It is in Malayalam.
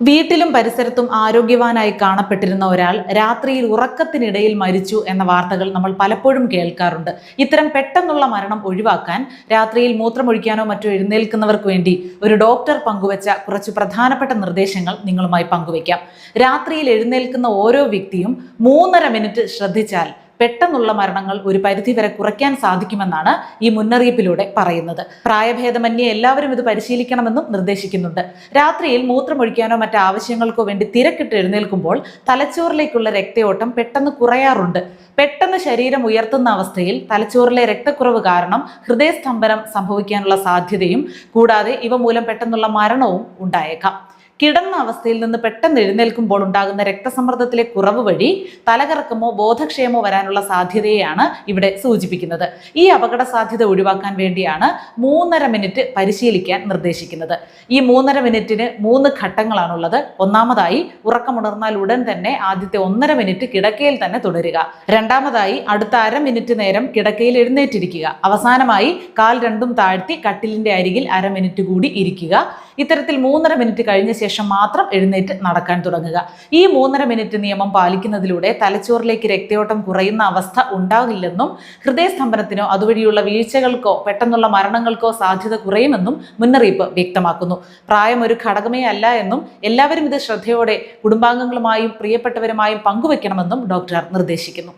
വീട്ടിലും പരിസരത്തും ആരോഗ്യവാനായി കാണപ്പെട്ടിരുന്ന ഒരാൾ രാത്രിയിൽ ഉറക്കത്തിനിടയിൽ മരിച്ചു എന്ന വാർത്തകൾ നമ്മൾ പലപ്പോഴും കേൾക്കാറുണ്ട്. ഇത്തരം പെട്ടെന്നുള്ള മരണം ഒഴിവാക്കാൻ രാത്രിയിൽ മൂത്രമൊഴിക്കാനോ മറ്റോ എഴുന്നേൽക്കുന്നവർക്ക് വേണ്ടി ഒരു ഡോക്ടർ പങ്കുവച്ച കുറച്ച് പ്രധാനപ്പെട്ട നിർദ്ദേശങ്ങൾ നിങ്ങളുമായി പങ്കുവയ്ക്കാം. രാത്രിയിൽ എഴുന്നേൽക്കുന്ന ഓരോ വ്യക്തിയും 3.5 മിനിറ്റ് ശ്രദ്ധിച്ചാൽ പെട്ടെന്നുള്ള മരണങ്ങൾ ഒരു പരിധിവരെ കുറയ്ക്കാൻ സാധിക്കുമെന്നാണ് ഈ മുന്നറിയിപ്പിലൂടെ പറയുന്നത്. പ്രായഭേദമന്യേ എല്ലാവരും ഇത് പരിശീലിക്കണമെന്നും നിർദ്ദേശിക്കുന്നുണ്ട്. രാത്രിയിൽ മൂത്രമൊഴിക്കാനോ മറ്റ് ആവശ്യങ്ങൾക്കോ വേണ്ടി തിരക്കിട്ട് എഴുന്നേൽക്കുമ്പോൾ തലച്ചോറിലേക്കുള്ള രക്തയോട്ടം പെട്ടെന്ന് കുറയാറുണ്ട്. പെട്ടെന്ന് ശരീരം ഉയർത്തുന്ന അവസ്ഥയിൽ തലച്ചോറിലെ രക്തക്കുറവ് കാരണം ഹൃദയസ്തംഭനം സംഭവിക്കാനുള്ള സാധ്യതയും കൂടാതെ ഇവ മൂലം പെട്ടെന്നുള്ള മരണവും ഉണ്ടായേക്കാം. കിടന്ന അവസ്ഥയിൽ നിന്ന് പെട്ടെന്ന് എഴുന്നേൽക്കുമ്പോൾ ഉണ്ടാകുന്ന രക്തസമ്മർദ്ദത്തിലെ കുറവ് വഴി തലകറക്കമോ ബോധക്ഷയമോ വരാനുള്ള സാധ്യതയെയാണ് ഇവിടെ സൂചിപ്പിക്കുന്നത്. ഈ അപകട സാധ്യത ഒഴിവാക്കാൻ വേണ്ടിയാണ് 3.5 മിനിറ്റ് പരിശീലിക്കാൻ നിർദ്ദേശിക്കുന്നത്. ഈ 3.5 മിനിറ്റിന് 3 ഘട്ടങ്ങളാണുള്ളത്. ഒന്നാമതായി, ഉറക്കമുണർന്നാൽ ഉടൻ തന്നെ ആദ്യത്തെ 1.5 മിനിറ്റ് കിടക്കയിൽ തന്നെ തുടരുക. രണ്ടാമതായി, അടുത്ത 1/2 മിനിറ്റ് നേരം കിടക്കയിൽ എഴുന്നേറ്റിരിക്കുക. അവസാനമായി, കാൽ രണ്ടും താഴ്ത്തി കട്ടിലിന്റെ അരികിൽ 1/2 മിനിറ്റ് കൂടി ഇരിക്കുക. ഇത്തരത്തിൽ 3.5 മിനിറ്റ് കഴിഞ്ഞ ശേഷം മാത്രം എഴുന്നേറ്റ് നടക്കാൻ തുടങ്ങുക. ഈ 3.5 മിനിറ്റ് നിയമം പാലിക്കുന്നതിലൂടെ തലച്ചോറിലേക്ക് രക്തയോട്ടം കുറയുന്ന അവസ്ഥ ഉണ്ടാകില്ലെന്നും ഹൃദയസ്തംഭനത്തിനോ അതുവഴിയുള്ള വീഴ്ചകൾക്കോ പെട്ടെന്നുള്ള മരണങ്ങൾക്കോ സാധ്യത കുറയുമെന്നും മുന്നറിയിപ്പ് വ്യക്തമാക്കുന്നു. പ്രായം ഒരു ഘടകമേ അല്ല എന്നും എല്ലാവരും ഇത് ശ്രദ്ധയോടെ കുടുംബാംഗങ്ങളുമായും പ്രിയപ്പെട്ടവരുമായും പങ്കുവെക്കണമെന്നും ഡോക്ടർ നിർദ്ദേശിക്കുന്നു.